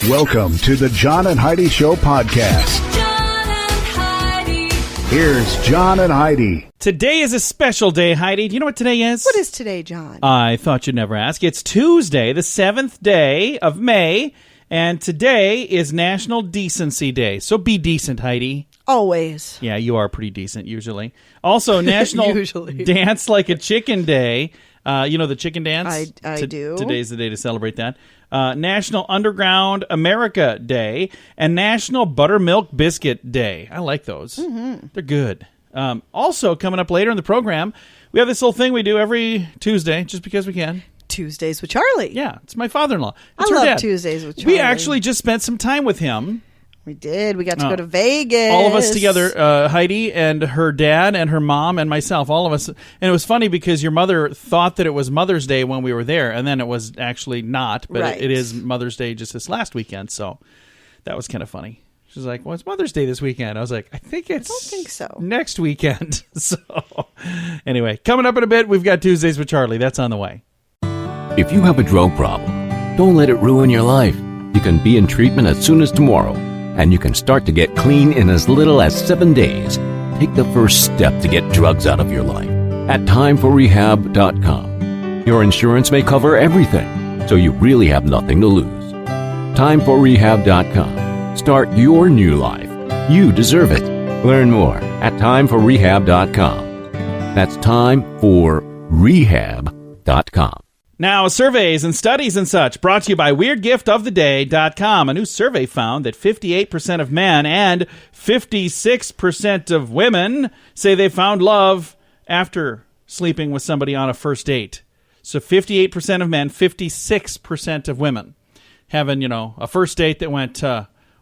Welcome to the John and Heidi Show podcast. John and Heidi. Here's John and Heidi. Today is a special day, Heidi. Do you know what today is? What is today, John? I thought you'd never ask. It's Tuesday, the 7th day of May, and today is National Decency Day. So be decent, Heidi. Always. Yeah, you are pretty decent usually. Also, National Usually. Dance Like a Chicken Day. You know the chicken dance? I do. Today's the day to celebrate that. National Underground America Day and National Buttermilk Biscuit Day. I like those. Mm-hmm. They're good. Also, coming up later in the program, we have this little thing we do every Tuesday, just because we can. Tuesdays with Charlie. Yeah, it's my father-in-law. I love Tuesdays with Charlie. We actually just spent some time with him. We did. We got to go to Vegas. All of us together, Heidi and her dad and her mom and myself, all of us. And it was funny because your mother thought that it was Mother's Day when we were there, and then it was actually not. But Right. it is Mother's Day just this last weekend, so that was kind of funny. She was like, well, it's Mother's Day this weekend. I was like, I don't think so. Next weekend. So anyway, coming up in a bit, we've got Tuesdays with Charlie. That's on the way. If you have a drug problem, don't let it ruin your life. You can be in treatment as soon as tomorrow, and you can start to get clean in as little as 7 days. Take the first step to get drugs out of your life at timeforrehab.com. Your insurance may cover everything, so you really have nothing to lose. Timeforrehab.com. Start your new life. You deserve it. Learn more at timeforrehab.com. That's timeforrehab.com. Now, surveys and studies and such brought to you by WeirdGiftOfTheDay.com. A new survey found that 58% of men and 56% of women say they found love after sleeping with somebody on a first date. So 58% of men, 56% of women having, a first date that went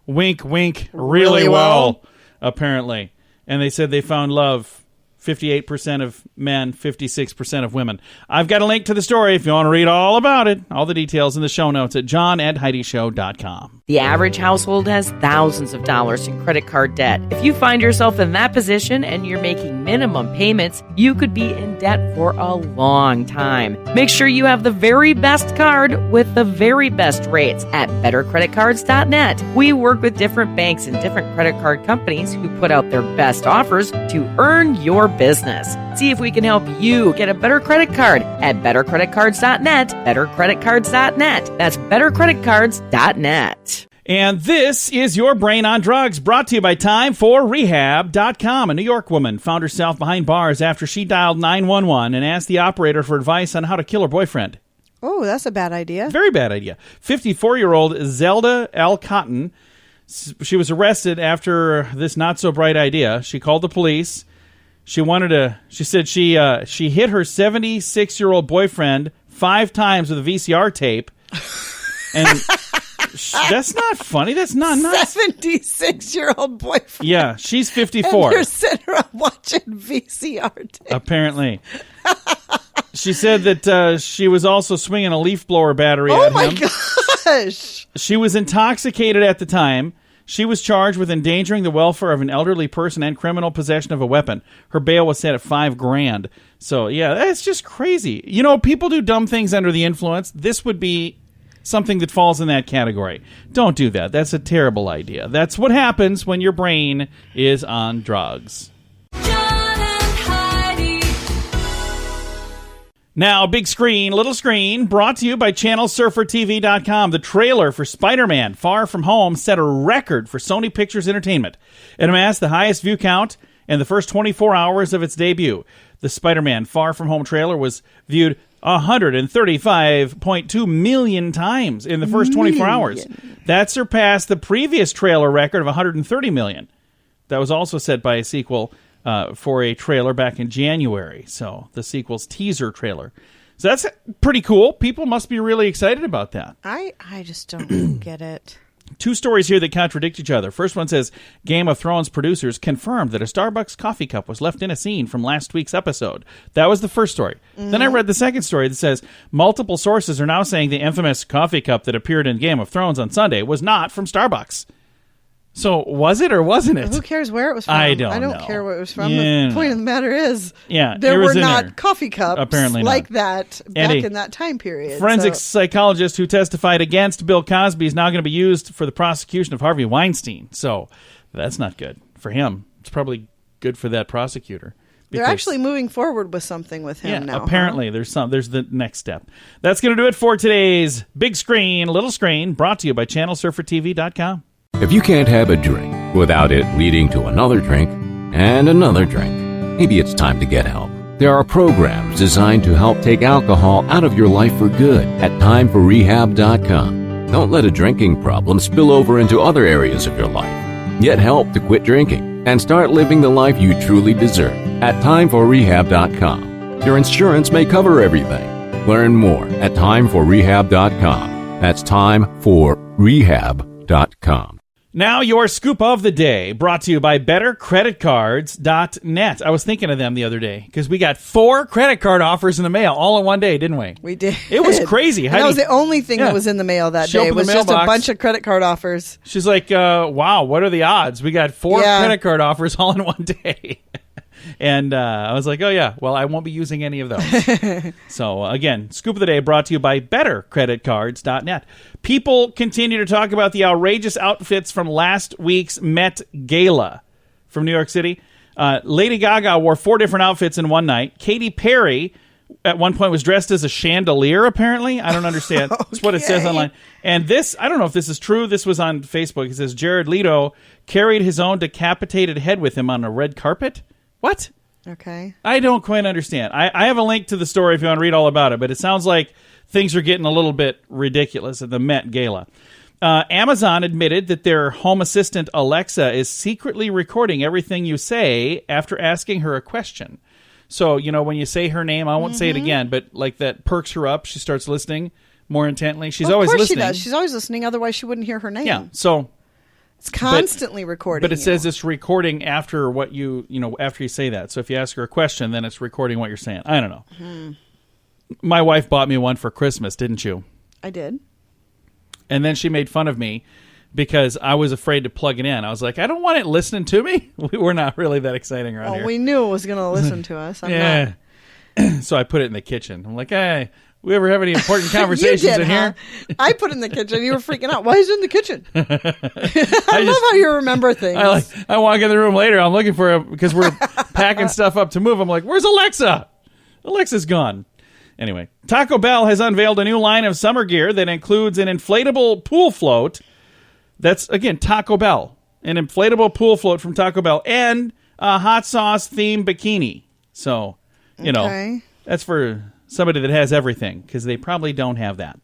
wink, wink, really well, apparently. And they said they found love. 58% of men, 56% of women. I've got a link to the story if you want to read all about it. All the details in the show notes at johnandheidishow.com. The average household has thousands of dollars in credit card debt. If you find yourself in that position and you're making minimum payments, you could be in debt for a long time. Make sure you have the very best card with the very best rates at bettercreditcards.net. We work with different banks and different credit card companies who put out their best offers to earn your business. See if we can help you get a better credit card at bettercreditcards.net, bettercreditcards.net. That's bettercreditcards.net. And this is Your Brain on Drugs, brought to you by timeforrehab.com. A New York woman found herself behind bars after she dialed 911 and asked the operator for advice on how to kill her boyfriend. Oh, that's a bad idea. Very bad idea. 54-year-old Zelda L. Cotton, she was arrested after this not-so-bright idea. She called the police. She said she hit her 76-year-old boyfriend 5 times with a VCR tape. And that's not funny. That's not nice. 76-year-old boyfriend. Yeah, she's 54. And you're sitting around watching VCR tapes. Apparently. She said that she was also swinging a leaf blower battery at him. Oh, my gosh. She was intoxicated at the time. She was charged with endangering the welfare of an elderly person and criminal possession of a weapon. Her bail was set at $5,000. So, yeah, that's just crazy. People do dumb things under the influence. This would be something that falls in that category. Don't do that. That's a terrible idea. That's what happens when your brain is on drugs. Now, big screen, little screen, brought to you by ChannelSurferTV.com. The trailer for Spider-Man Far From Home set a record for Sony Pictures Entertainment. It amassed the highest view count in the first 24 hours of its debut. The Spider-Man Far From Home trailer was viewed 135.2 million times in the first 24 hours. That surpassed the previous trailer record of 130 million. That was also set by a sequel for a trailer back in January. So the sequel's teaser trailer. So that's pretty cool. People must be really excited about that. I just don't get it. 2 stories here that contradict each other. First one says, Game of Thrones producers confirmed that a Starbucks coffee cup was left in a scene from last week's episode. That was the first story. Mm-hmm. Then I read the second story that says, multiple sources are now saying the infamous coffee cup that appeared in Game of Thrones on Sunday was not from Starbucks. So was it or wasn't it? Who cares where it was from? I don't know. care where it was from. Yeah. The point of the matter is, Yeah, there it were was in not there. coffee cups Apparently not. like that back And a in that time period. Forensic So- psychologist who testified against Bill Cosby is now going to be used for the prosecution of Harvey Weinstein. So that's not good for him. It's probably good for that prosecutor. They're because- actually moving forward with something with him now. apparently there's the next step. That's going to do it for today's Big Screen, Little Screen, brought to you by ChannelSurferTV.com. If you can't have a drink without it leading to another drink and another drink, maybe it's time to get help. There are programs designed to help take alcohol out of your life for good at timeforrehab.com. Don't let a drinking problem spill over into other areas of your life. Get help to quit drinking and start living the life you truly deserve at timeforrehab.com. Your insurance may cover everything. Learn more at timeforrehab.com. That's timeforrehab.com. Now, your scoop of the day, brought to you by BetterCreditCards.net. I was thinking of them the other day because we got 4 credit card offers in the mail all in one day, didn't we? We did. It was crazy. And that was the only thing Yeah. that was in the mail that She day. It opened the was just a mailbox. bunch of credit card offers. She's like, wow, what are the odds? We got 4 Yeah. credit card offers all in one day. And I was like, oh, yeah, well, I won't be using any of those. So, again, Scoop of the Day brought to you by BetterCreditCards.net. People continue to talk about the outrageous outfits from last week's Met Gala from New York City. Lady Gaga wore 4 different outfits in one night. Katy Perry, at one point, was dressed as a chandelier, apparently. I don't understand. That's what it says Okay. online. And this, I don't know if this is true. This was on Facebook. It says Jared Leto carried his own decapitated head with him on a red carpet. What? Okay. I don't quite understand. I have a link to the story if you want to read all about it, but it sounds like things are getting a little bit ridiculous at the Met Gala. Amazon admitted that their home assistant Alexa is secretly recording everything you say after asking her a question. So, you know, when you say her name, I won't say it again, but like that perks her up. She starts listening more intently. She's Well, always of course listening. she does. She's always listening. Otherwise, she wouldn't hear her name. Yeah. So, It's constantly recording. but it you. says it's recording after what after you say that. So if you ask her a question, then it's recording what you're saying. I don't know. My wife bought me one for Christmas, didn't you? I did. And then she made fun of me because I was afraid to plug it in. I was like, I don't want it listening to me. We're not really that exciting around Well, here. we knew it was going to listen to us. I'm Yeah. not. So I put it in the kitchen. I'm like, hey, we ever have any important conversations you did, in huh? here? I put it in the kitchen. You were freaking out. Why is it in the kitchen? I love how you remember things. I walk in the room later. I'm looking for because we're packing stuff up to move. I'm like, where's Alexa? Alexa's gone. Anyway, Taco Bell has unveiled a new line of summer gear that includes an inflatable pool float. That's, again, Taco Bell. An inflatable pool float from Taco Bell and a hot sauce themed bikini. So, Okay. that's for somebody that has everything because they probably don't have that.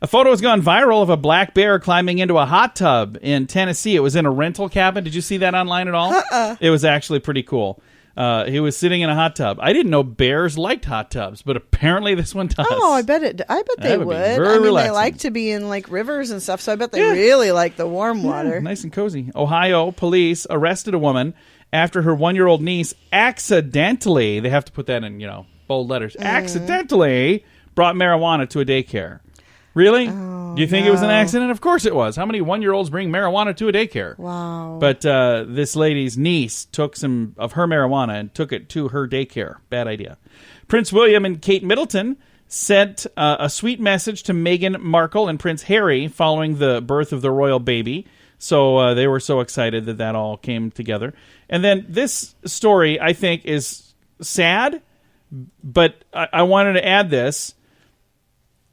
A photo has gone viral of a black bear climbing into a hot tub in Tennessee. It was in a rental cabin. Did you see that online at all? It was actually pretty cool. He was sitting in a hot tub. I didn't know bears liked hot tubs, but apparently this one does. Oh, I bet they would would. be very I mean, relaxing. they like to be in like rivers and stuff, so I bet they really like the warm water. Nice and cozy. Ohio police arrested a woman after her 1-year-old niece accidentally, they have to put that in, bold letters, accidentally brought marijuana to a daycare. Really? Do you think it was an accident? Of course it was. How many 1-year-olds bring marijuana to a daycare? Wow. But this lady's niece took some of her marijuana and took it to her daycare. Bad idea. Prince William and Kate Middleton sent a sweet message to Meghan Markle and Prince Harry following the birth of the royal baby. So they were so excited that all came together. And then this story, I think, is sad, but I wanted to add this.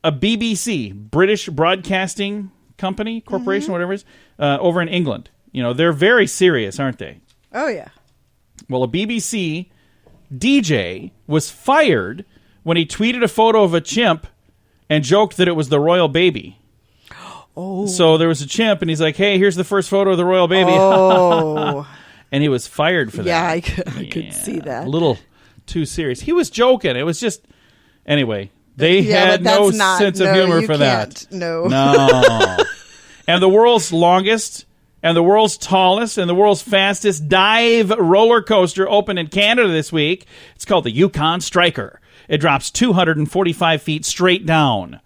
A BBC, British Broadcasting Company, Corporation, whatever it is, over in England. They're very serious, aren't they? Oh, yeah. Well, a BBC DJ was fired when he tweeted a photo of a chimp and joked that it was the royal baby. Oh. So there was a chimp, and he's like, hey, here's the first photo of the royal baby. Oh. And he was fired for that. Yeah, I could see that. A little too serious. He was joking. It was just... Anyway... They Yeah, had but no that's not- sense of no, humor you for that. can't. No. No. And the world's longest, and the world's tallest, and the world's fastest dive roller coaster opened in Canada this week. It's called the Yukon Striker. It drops 245 feet straight down.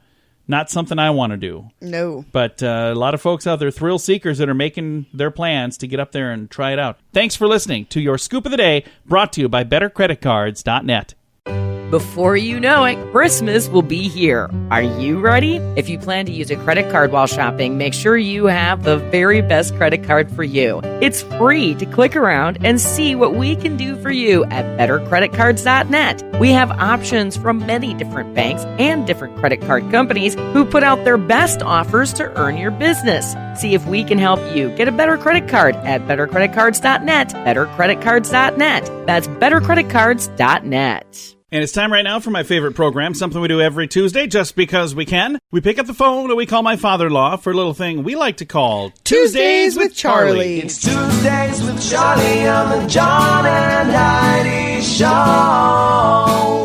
Not something I want to do. No. But a lot of folks out there, thrill seekers that are making their plans to get up there and try it out. Thanks for listening to your Scoop of the Day, brought to you by BetterCreditCards.net. Before you know it, Christmas will be here. Are you ready? If you plan to use a credit card while shopping, make sure you have the very best credit card for you. It's free to click around and see what we can do for you at BetterCreditCards.net. We have options from many different banks and different credit card companies who put out their best offers to earn your business. See if we can help you get a better credit card at BetterCreditCards.net. BetterCreditCards.net. That's BetterCreditCards.net. And it's time right now for my favorite program, something we do every Tuesday just because we can. We pick up the phone and we call my father-in-law for a little thing we like to call Tuesdays with Charlie. It's Tuesdays with Charlie on the John and Heidi Show.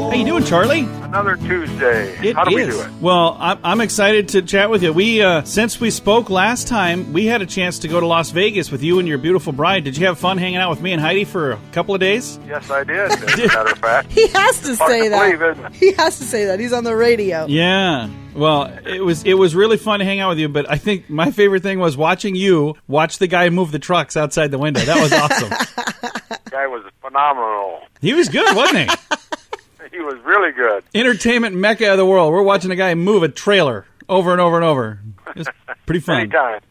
How you doing, Charlie? Another Tuesday. It How do we is. do it? Well, I'm excited to chat with you. We since we spoke last time, we had a chance to go to Las Vegas with you and your beautiful bride. Did you have fun hanging out with me and Heidi for a couple of days? Yes, I did, as a matter of fact. He has to Hard say to that. believe, isn't it? He has to say that. He's on the radio. Yeah. Well, it was really fun to hang out with you, but I think my favorite thing was watching you watch the guy move the trucks outside the window. That was awesome. The guy was phenomenal. He was good, wasn't he? He was really good. Entertainment mecca of the world. We're watching a guy move a trailer over and over and over. It's pretty fun. Anytime.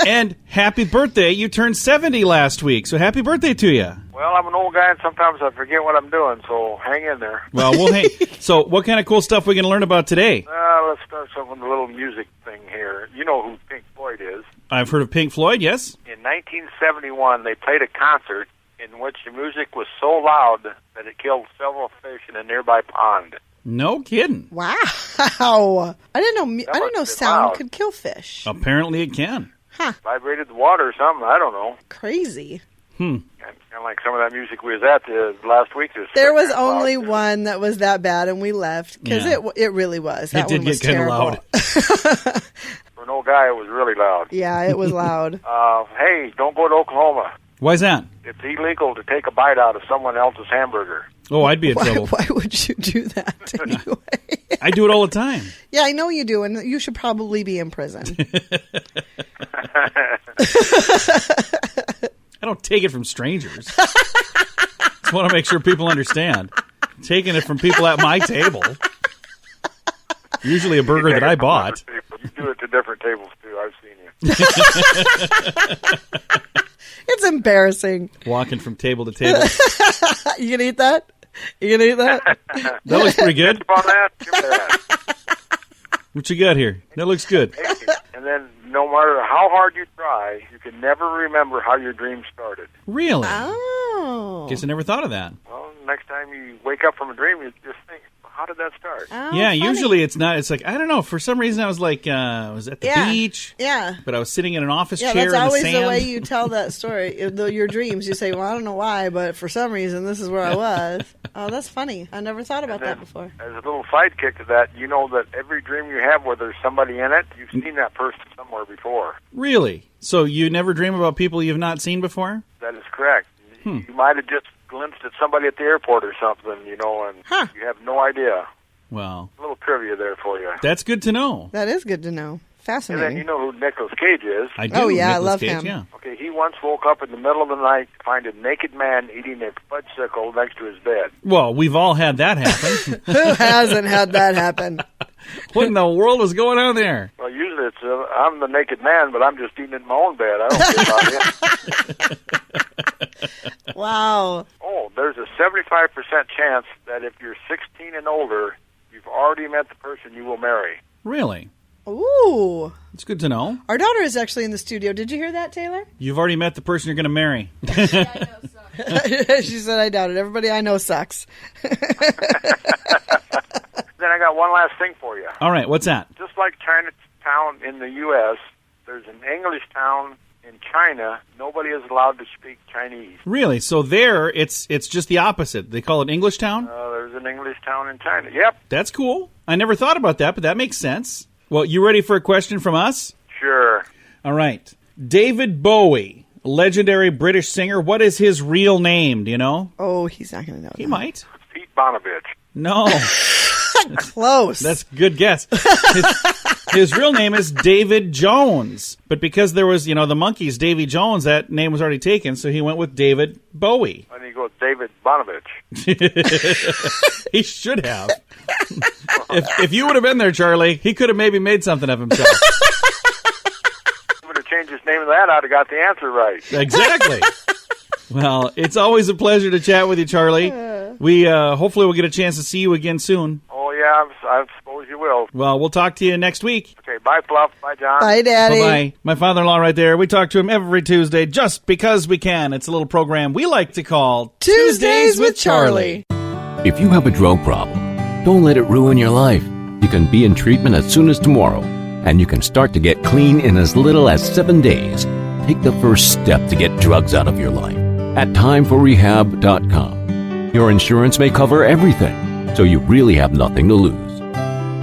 And happy birthday. You turned 70 last week, so happy birthday to you. Well, I'm an old guy, and sometimes I forget what I'm doing, so hang in there. Well, hey, so what kind of cool stuff we going to learn about today? Let's start with a little music thing here. You know who Pink Floyd is. I've heard of Pink Floyd, yes? In 1971, they played a concert in which the music was so loud that it killed several fish in a nearby pond. No kidding. Wow. I didn't know must have sound been could kill fish. Apparently it can. Vibrated the water or something, I don't know. Crazy. Kind of like some of that music we was at last week. There was only one that was that bad, and we left because Yeah. it really was. That It did one was get kinda terrible. loud. For an old guy, it was really loud. Yeah, it was loud. Hey, don't go to Oklahoma. Why's that? It's illegal to take a bite out of someone else's hamburger. Oh, I'd be in trouble. Why would you do that anyway? I do it all the time. Yeah, I know you do, and you should probably be in prison. I don't take it from strangers. Just want to make sure people understand. I'm taking it from people at my table. Usually a burger You that take I it from bought. different people. You do it to different tables, too. I've seen you. It's embarrassing. Walking from table to table. You gonna eat that? You gonna eat that? That looks pretty good. Tip on that? Give me that. What you got here? That looks good. And then no matter how hard you try, you can never remember how your dream started. Really? Oh. Guess I never thought of that. Well, next time you wake up from a dream, you just think, how did that start? Oh, Yeah, funny. usually it's not. It's like, I don't know. For some reason, I was like, I was at the Yeah. beach. Yeah. But I was sitting in an office Yeah, chair that's in the always sand. the way you tell that story. Your dreams, you say, well, I don't know why, but for some reason, this is where I was. Oh, that's funny. I never thought about that before. As a little sidekick to that, you know that every dream you have where there's somebody in it, you've seen that person somewhere before. Really? So you never dream about people you've not seen before? That is correct. You might have just glimpsed at somebody at the airport or something, and you have no idea. Well, A little trivia there for you. that's good to know. That is good to know. And Fascinating. then you know who Nicolas Cage is. I do. Oh, yeah, I Nicolas love Cage, him. Yeah. Okay, he once woke up in the middle of the night to find a naked man eating a fudgesicle next to his bed. Well, we've all had that happen. Who hasn't had that happen? What in the world was going on there? Well, usually it's I'm the naked man, but I'm just eating in my own bed. I don't care about him. Wow. Oh, there's a 75% chance that if you're 16 and older, you've already met the person you will marry. Really? Ooh. It's good to know. Our daughter is actually in the studio. Did you hear that, Taylor? You've already met the person you're going to marry. She said, I doubt it. Everybody I know sucks. Then I got one last thing for you. All right, what's that? Just like Chinatown in the U.S., there's an English town in China. Nobody is allowed to speak Chinese. Really? So there, it's just the opposite. They call it English Town? There's an English town in China. Yep, That's cool. I never thought about that, but that makes sense. Well, you ready for a question from us? sure. All right. David Bowie, legendary British singer. What is his real name? Do you know? Oh, he's not going to know. He that. might. Pete Bonovich. No. Close. That's a good guess. His real name is David Jones. But because there was, the Monkees, Davy Jones, that name was already taken, so he went with David Bowie. And you go David Bonovich. He should have. If you would have been there, Charlie, he could have maybe made something of himself. He would have changed his name to that, I'd have got the answer right. Exactly. Well, it's always a pleasure to chat with you, Charlie. We hopefully will get a chance to see you again soon. Oh, yeah, I suppose you will. Well, we'll talk to you next week. Okay, bye, Fluff. Bye, John. Bye, Daddy. Bye-bye. My father-in-law right there. We talk to him every Tuesday just because we can. It's a little program we like to call Tuesdays with Charlie. If you have a drug problem, don't let it ruin your life. You can be in treatment as soon as tomorrow, and you can start to get clean in as little as 7 days. Take the first step to get drugs out of your life at timeforrehab.com. Your insurance may cover everything, so you really have nothing to lose.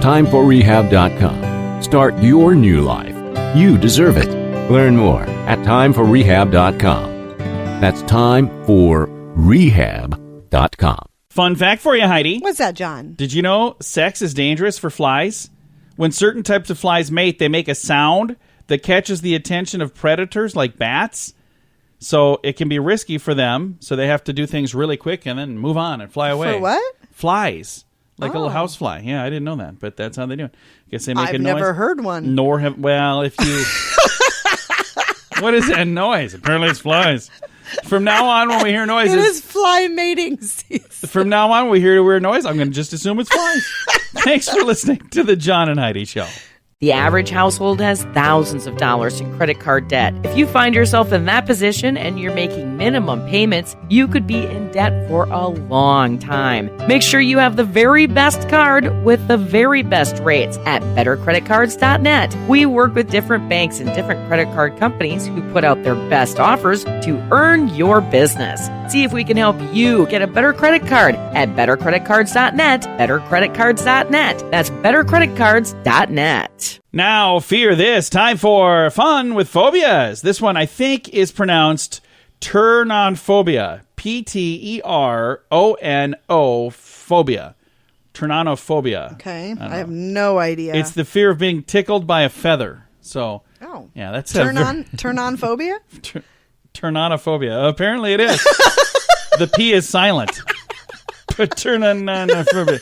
Timeforrehab.com. Start your new life. You deserve it. Learn more at timeforrehab.com. That's timeforrehab.com. Fun fact for you, Heidi. What's that, John? Did you know sex is dangerous for flies? When certain types of flies mate, they make a sound that catches the attention of predators like bats. So it can be risky for them, so they have to do things really quick and then move on and fly away. For what? Flies. Like a little house fly. Yeah, I didn't know that, but that's how they do it. Guess they make I've a noise. never heard one. Nor have, well, if you... What is that noise? Apparently it's flies. From now on, when we hear noises... It is fly mating season. From now on, we hear a weird noise, I'm going to just assume it's flies. Thanks for listening to the John and Heidi Show. The average household has thousands of dollars in credit card debt. If you find yourself in that position and you're making minimum payments, you could be in debt for a long time. Make sure you have the very best card with the very best rates at bettercreditcards.net. We work with different banks and different credit card companies who put out their best offers to earn your business. See if we can help you get a better credit card at bettercreditcards.net, bettercreditcards.net. That's bettercreditcards.net. Now, fear this. Time for fun with phobias. This one, I think, is pronounced turnonophobia. P-T-E-R-O-N-O phobia. Turnonophobia. Okay. I have no idea. It's the fear of being tickled by a feather. So, yeah, that's turn on phobia? Turnonophobia. Apparently it is. The P is silent. But turnonophobia.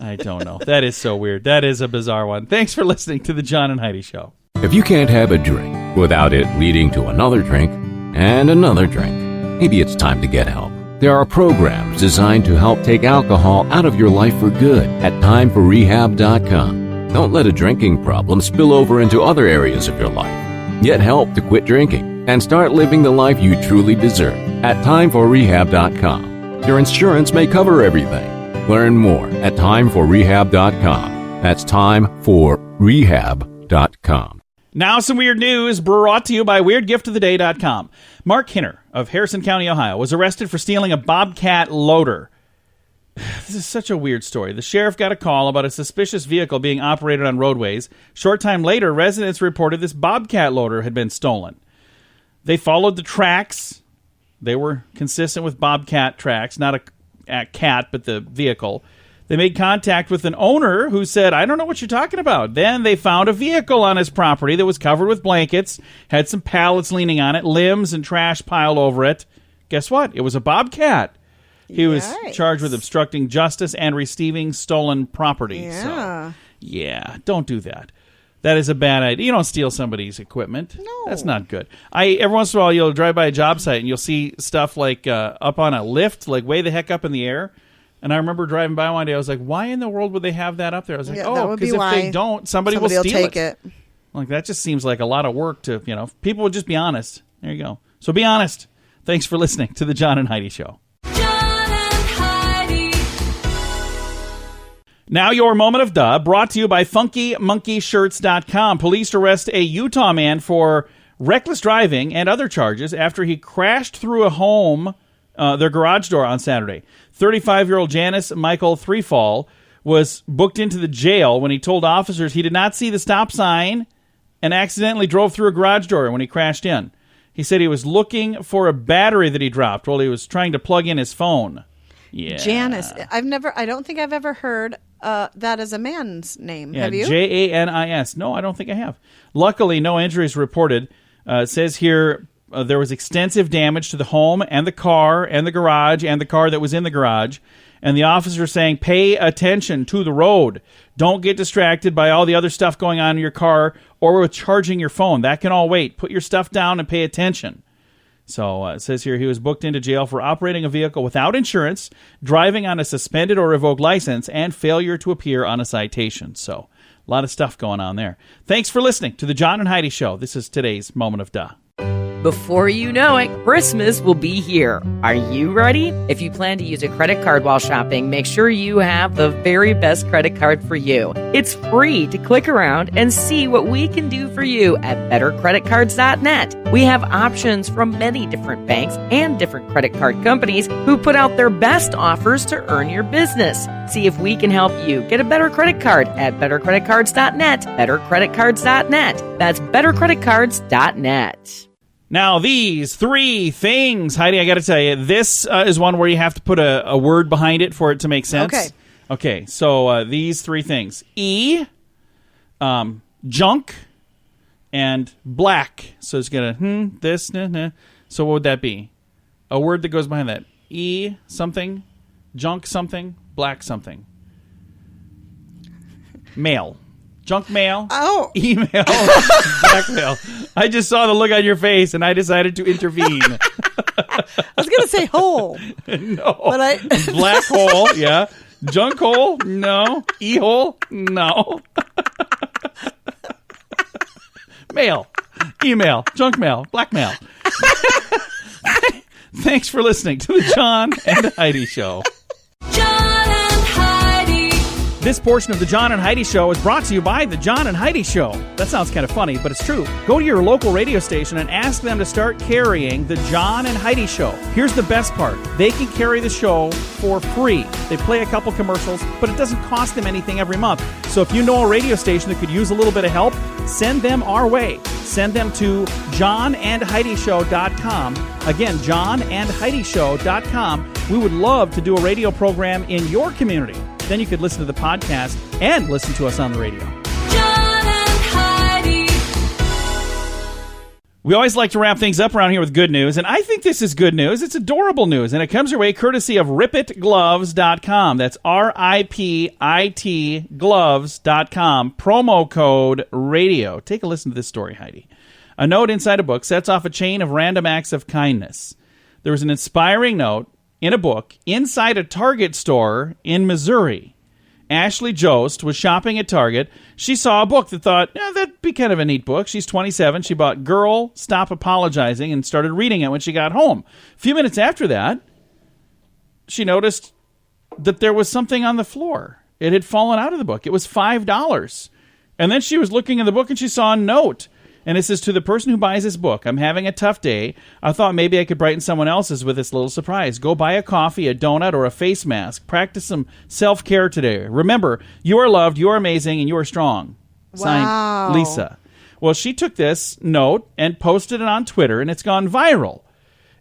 I don't know. That is so weird. That is a bizarre one. Thanks for listening to the John and Heidi Show. If you can't have a drink without it leading to another drink and another drink, maybe it's time to get help. There are programs designed to help take alcohol out of your life for good at timeforrehab.com. Don't let a drinking problem spill over into other areas of your life. Get help to quit drinking and start living the life you truly deserve at timeforrehab.com. Your insurance may cover everything. Learn more at timeforrehab.com. That's timeforrehab.com. Now some weird news brought to you by WeirdGiftOfTheDay.com. Mark Hinner of Harrison County, Ohio, was arrested for stealing a Bobcat loader. This is such a weird story. The sheriff got a call about a suspicious vehicle being operated on roadways. Short time later, residents reported this Bobcat loader had been stolen. They followed the tracks. They were consistent with Bobcat tracks, not a cat, but the vehicle. They made contact with an owner who said, I don't know what you're talking about. Then they found a vehicle on his property that was covered with blankets, had some pallets leaning on it, limbs and trash piled over it. Guess what? It was a Bobcat. He was charged with obstructing justice and receiving stolen property. Yeah. So, yeah, don't do that. That is a bad idea. You don't steal somebody's equipment. No. That's not good. Every once in a while, you'll drive by a job site and you'll see stuff like up on a lift, like way the heck up in the air. And I remember driving by one day, I was like, why in the world would they have that up there? I was like, because if they don't, somebody will steal take it. Like, that just seems like a lot of work to, people would just be honest. There you go. So be honest. Thanks for listening to the John and Heidi Show. John and Heidi. Now your moment of duh, brought to you by FunkyMonkeyShirts.com. Police arrest a Utah man for reckless driving and other charges after he crashed through a home, their garage door on Saturday. 35-year-old Janice Michael Threefall was booked into the jail when he told officers he did not see the stop sign and accidentally drove through a garage door when he crashed in. He said he was looking for a battery that he dropped while he was trying to plug in his phone. Yeah. Janice. I don't think I've ever heard that as a man's name. Yeah, Have you? Janis. No, I don't think I have. Luckily, no injuries reported. It says here there was extensive damage to the home and the car and the garage and the car that was in the garage. And the officer saying, pay attention to the road. Don't get distracted by all the other stuff going on in your car or with charging your phone. That can all wait. Put your stuff down and pay attention. So it says here he was booked into jail for operating a vehicle without insurance, driving on a suspended or revoked license, and failure to appear on a citation. So a lot of stuff going on there. Thanks for listening to the John and Heidi Show. This is today's Moment of Duh. Before you know it, Christmas will be here. Are you ready? If you plan to use a credit card while shopping, make sure you have the very best credit card for you. It's free to click around and see what we can do for you at bettercreditcards.net. We have options from many different banks and different credit card companies who put out their best offers to earn your business. See if we can help you get a better credit card at bettercreditcards.net. Bettercreditcards.net. That's bettercreditcards.net. Now, these three things, Heidi, I got to tell you, this is one where you have to put a word behind it for it to make sense. Okay. Okay, so these three things. Junk, and black. So it's going to, this, nah. So what would that be? A word that goes behind that. Something, junk something, black something. Mail. Junk mail, email, blackmail. I just saw the look on your face, and I decided to intervene. I was going to say hole. No. But Black hole, yeah. Junk hole, no. E-hole, no. Mail, email, junk mail, blackmail. Thanks for listening to the John and Heidi Show. John and Heidi. This portion of the John and Heidi Show is brought to you by the John and Heidi Show. That sounds kind of funny, but it's true. Go to your local radio station and ask them to start carrying the John and Heidi Show. Here's the best part. They can carry the show for free. They play a couple commercials, but it doesn't cost them anything every month. So if you know a radio station that could use a little bit of help, send them our way. Send them to johnandheidishow.com. Again, johnandheidishow.com. We would love to do a radio program in your community. Then you could listen to the podcast and listen to us on the radio. John and Heidi. We always like to wrap things up around here with good news, and I think this is good news. It's adorable news, and it comes your way courtesy of ripitgloves.com. That's RIPIT gloves.com. Promo code radio. Take a listen to this story, Heidi. A note inside a book sets off a chain of random acts of kindness. There was an inspiring note in a book inside a Target store in Missouri. Ashley Jost was shopping at Target. She saw a book that thought, that'd be kind of a neat book. She's 27. She bought Girl, Stop Apologizing and started reading it when she got home. A few minutes after that, she noticed that there was something on the floor. It had fallen out of the book. It was $5. And then she was looking in the book and she saw a note. And it says, to the person who buys this book, I'm having a tough day. I thought maybe I could brighten someone else's with this little surprise. Go buy a coffee, a donut, or a face mask. Practice some self-care today. Remember, you are loved, you are amazing, and you are strong. Signed, Wow. Lisa. Well, she took this note and posted it on Twitter, and it's gone viral.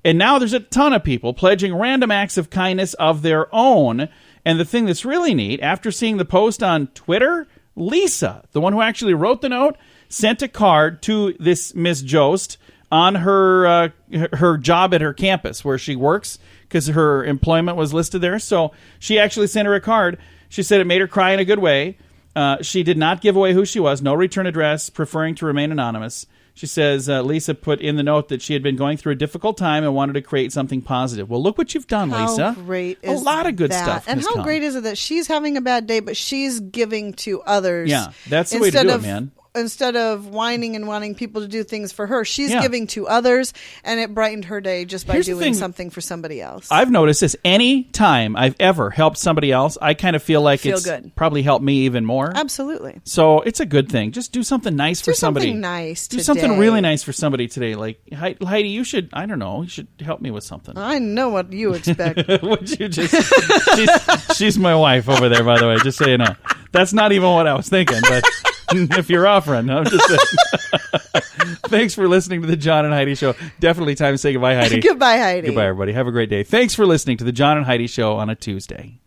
And now there's a ton of people pledging random acts of kindness of their own. And the thing that's really neat, after seeing the post on Twitter, Lisa, the one who actually wrote the note, sent a card to this Miss Jost on her job at her campus where she works because her employment was listed there. So she actually sent her a card. She said it made her cry in a good way. She did not give away who she was, no return address, preferring to remain anonymous. She says Lisa put in the note that she had been going through a difficult time and wanted to create something positive. Well, look what you've done, Lisa. How great is a lot of good that? stuff. And has how come. great is it that she's having a bad day, but she's giving to others? Yeah, that's the way to do it, man. Instead of whining and wanting people to do things for her, she's Yeah. giving to others, and it brightened her day just by Here's the doing thing. something for somebody else. I've noticed this. Any time I've ever helped somebody else, I kind of feel like Feel it's good. probably helped me even more. Absolutely. So it's a good thing. Just do something nice for Do somebody. something nice Do today. something really nice for somebody today. Like, Heidi, you should, I don't know, you should help me with something. I know what you expect. Would you just, she's my wife over there, by the way, just so you know. That's not even what I was thinking, but if you're offering. I'm just saying. Thanks for listening to the John and Heidi Show. Definitely time to say goodbye, Heidi. Goodbye, Heidi. Goodbye, everybody. Have a great day. Thanks for listening to the John and Heidi Show on a Tuesday.